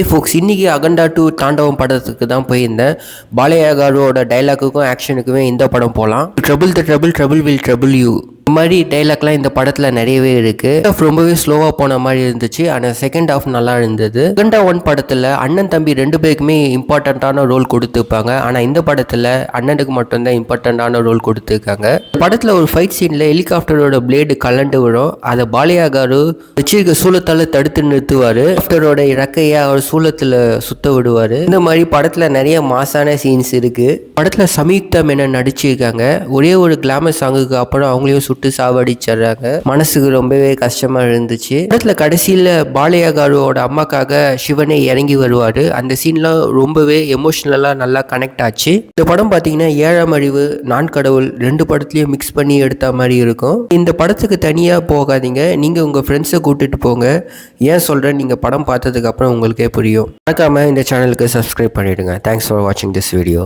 ஃபோக்ஸ் இன்றைக்கி அகண்டா 2 தாண்டவம் படத்துக்கு தான் போயிருந்தேன். பாலையா காரோட டைலாக்குக்கும் ஆக்ஷனுக்குமே இந்த படம் போகலாம். Trouble the trouble trouble will trouble you இந்த மாதிரி டைலாக்லாம் இந்த படத்தில் நிறையவே இருக்குது. ரொம்பவே ஸ்லோவாக போன மாதிரி இருந்துச்சு. ஆனால் செகண்ட் ஹாஃப் நல்லா இருந்தது. அகண்டா 1 படத்தில் அண்ணன் தம்பி 2 பேருக்குமே இம்பார்ட்டண்ட்டான ரோல் கொடுத்துருப்பாங்க. ஆனால் இந்த படத்தில் அண்ணனுக்கு மட்டும்தான் இம்பார்ட்டண்ட்டான ரோல் கொடுத்துருக்காங்க. படத்தில் ஒரு ஃபைட் சீனில் ஹெலிகாப்டரோட பிளேடு கலண்டு விடும். அதை பாலையா காரு வச்சிருக்க சூலத்தால் தடுத்து நிறுத்துவார். ஹெலிகாப்டரோட இறக்கையை அவர் சூலத்தில் சுத்த விடுவார். இந்த மாதிரி படத்தில் நிறைய மாசான சீன்ஸ் இருக்குது. படத்தில் சம்யுக்தா மேனன் நடிச்சிருக்காங்க. ஒரே ஒரு கிளாமர் சாங்குக்கு அப்புறம் அவங்களையும் சுட்டு சாவடிச்சிடுறாங்க. மனசுக்கு ரொம்பவே கஷ்டமா இருந்துச்சு. படத்துல கடைசியில பாலையா காரோட அம்மாக்காக சிவனே இறங்கி வருவாரு. அந்த சீன்லாம் ரொம்பவே எமோஷனலா நல்லா கனெக்ட் ஆச்சு. இந்த படம் பாத்தீங்கன்னா 7ஆம் அறிவு, நான் கடவுள் 2 படத்துலயும் மிக்ஸ் பண்ணி எடுத்த மாதிரி இருக்கும். இந்த படத்துக்கு தனியா போகாதீங்க, நீங்க உங்க ஃப்ரெண்ட்ஸை கூட்டிட்டு போங்க. ஏன் சொல்றேன், நீங்க படம் பார்த்ததுக்கு அப்புறம் உங்களுக்கே புரியும். மறக்காம இந்த சேனலுக்கு சப்ஸ்கிரைப் பண்ணிடுங்க. தேங்க்ஸ் ஃபார் வாட்சிங் திஸ் வீடியோ.